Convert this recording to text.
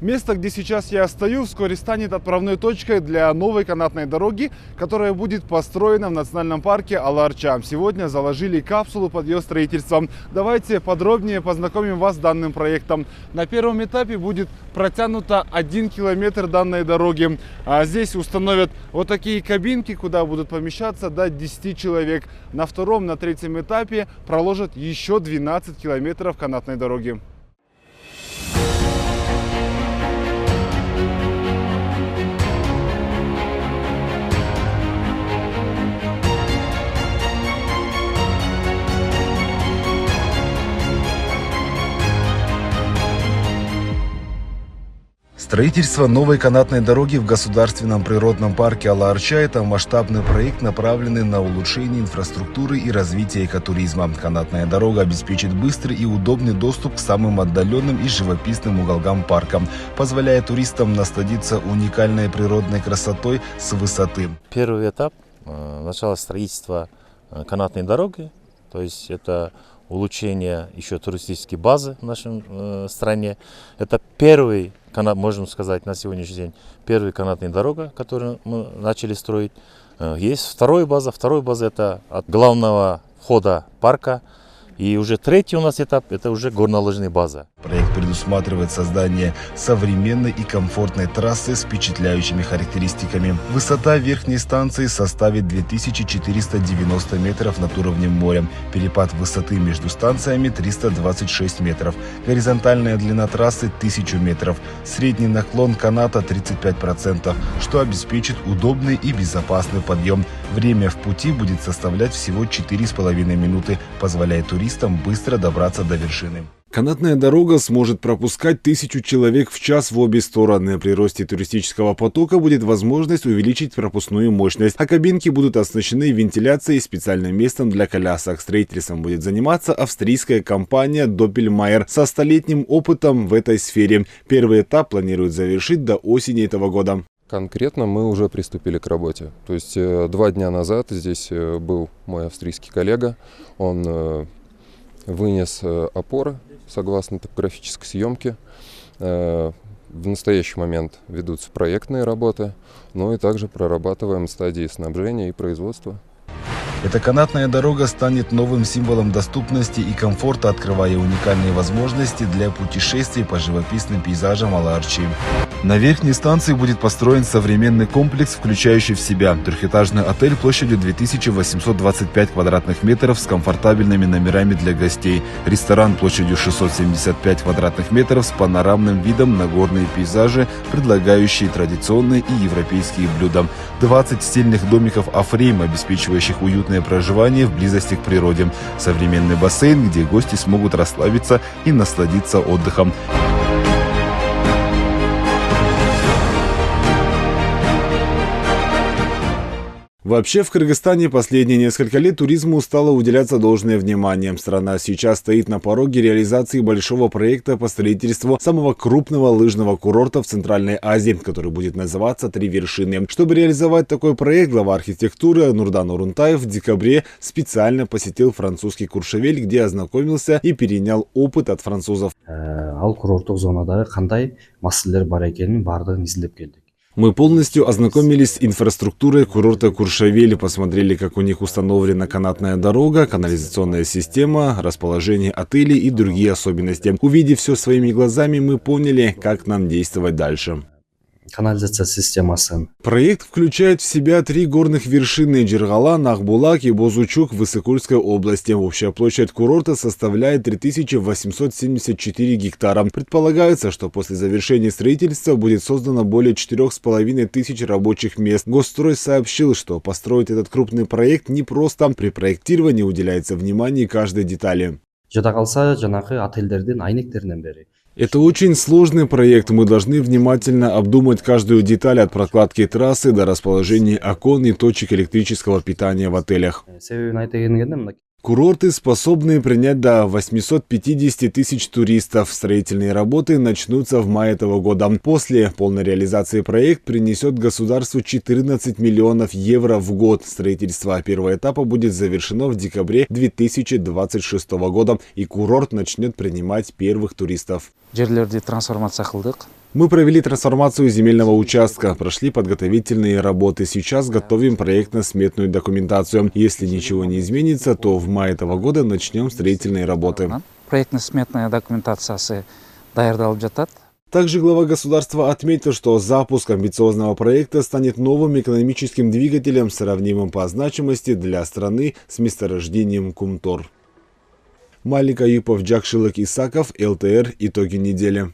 Место, где сейчас я стою, вскоре станет отправной точкой для новой канатной дороги, которая будет построена в национальном парке Ала-Арча. Сегодня заложили капсулу под ее строительством. Давайте подробнее познакомим вас с данным проектом. На первом этапе будет протянуто 1 километр данной дороги. Здесь установят вот такие кабинки, куда будут помещаться до 10 человек. На втором, на третьем этапе проложат еще 12 километров канатной дороги. Строительство новой канатной дороги в государственном природном парке Ала-Арча – это масштабный проект, направленный на улучшение инфраструктуры и развитие экотуризма. Канатная дорога обеспечит быстрый и удобный доступ к самым отдаленным и живописным уголкам парка, позволяя туристам насладиться уникальной природной красотой с высоты. Первый этап – начало строительства канатной дороги, то есть это улучшение еще туристической базы в нашей стране. Это первый, можно сказать, на сегодняшний день, первая канатная дорога, которую мы начали строить. Есть вторая база это от главного входа парка. И уже третий у нас этап – это уже горнолыжная база. Проект предусматривает создание современной и комфортной трассы с впечатляющими характеристиками. Высота верхней станции составит 2490 метров над уровнем моря. Перепад высоты между станциями 326 метров. Горизонтальная длина трассы 1000 метров. Средний наклон каната 35%, что обеспечит удобный и безопасный подъем. Время в пути будет составлять всего 4,5 минуты, позволяя туристам быстро добраться до вершины. Канатная дорога сможет пропускать 1000 человек в час в обе стороны. При росте туристического потока будет возможность увеличить пропускную мощность, а кабинки будут оснащены вентиляцией и специальным местом для колясок. Строительством будет заниматься австрийская компания Doppelmayr со 100-летним опытом в этой сфере. Первый этап планируют завершить до осени этого года. Конкретно мы уже приступили к работе. То есть 2 дня назад здесь был мой австрийский коллега. Он вынес опоры согласно топографической съемке. В настоящий момент ведутся проектные работы, но и также прорабатываем стадии снабжения и производства. Эта канатная дорога станет новым символом доступности и комфорта, открывая уникальные возможности для путешествий по живописным пейзажам Ала-Арчи. На верхней станции будет построен современный комплекс, включающий в себя трехэтажный отель площадью 2825 квадратных метров с комфортабельными номерами для гостей, ресторан площадью 675 квадратных метров с панорамным видом на горные пейзажи, предлагающие традиционные и европейские блюда, 20 стильных домиков Афрейм, обеспечивающих уютное проживание в близости к природе, современный бассейн, где гости смогут расслабиться и насладиться отдыхом. Вообще в Кыргызстане последние несколько лет туризму стало уделяться должное внимание. Страна сейчас стоит на пороге реализации большого проекта по строительству самого крупного лыжного курорта в Центральной Азии, который будет называться «Три вершины». Чтобы реализовать такой проект, глава архитектуры Нурдан Урунтаев в декабре специально посетил французский Куршавель, где ознакомился и перенял опыт от французов. Мы полностью ознакомились с инфраструктурой курорта Куршавель, посмотрели, как у них установлена канатная дорога, канализационная система, расположение отелей и другие особенности. Увидев все своими глазами, мы поняли, как нам действовать дальше. Канализация системасы. Проект включает в себя 3 горных вершины – Джиргала, Нахбулак и Бозучук в Иссыкульской области. Общая площадь курорта составляет 3874 гектара. Предполагается, что после завершения строительства будет создано более 4500 рабочих мест. Госстрой сообщил, что построить этот крупный проект непросто. При проектировании уделяется внимание каждой детали. Это очень сложный проект. Мы должны внимательно обдумать каждую деталь от прокладки трассы до расположения окон и точек электрического питания в отелях. Курорты способны принять до 850 тысяч туристов. Строительные работы начнутся в мае этого года. После полной реализации проект принесет государству 14 миллионов евро в год. Строительство первого этапа будет завершено в декабре 2026 года, и курорт начнет принимать первых туристов. Мы провели трансформацию земельного участка, прошли подготовительные работы. Сейчас готовим проектно-сметную документацию. Если ничего не изменится, то в мае этого года начнем строительные работы. Проектно-сметная документациясы даярдалып жатат. Также глава государства отметил, что запуск амбициозного проекта станет новым экономическим двигателем, сравнимым по значимости для страны с месторождением Кумтор. Малик Аюпов, Джакшилок Исаков, ЛТР. Итоги недели.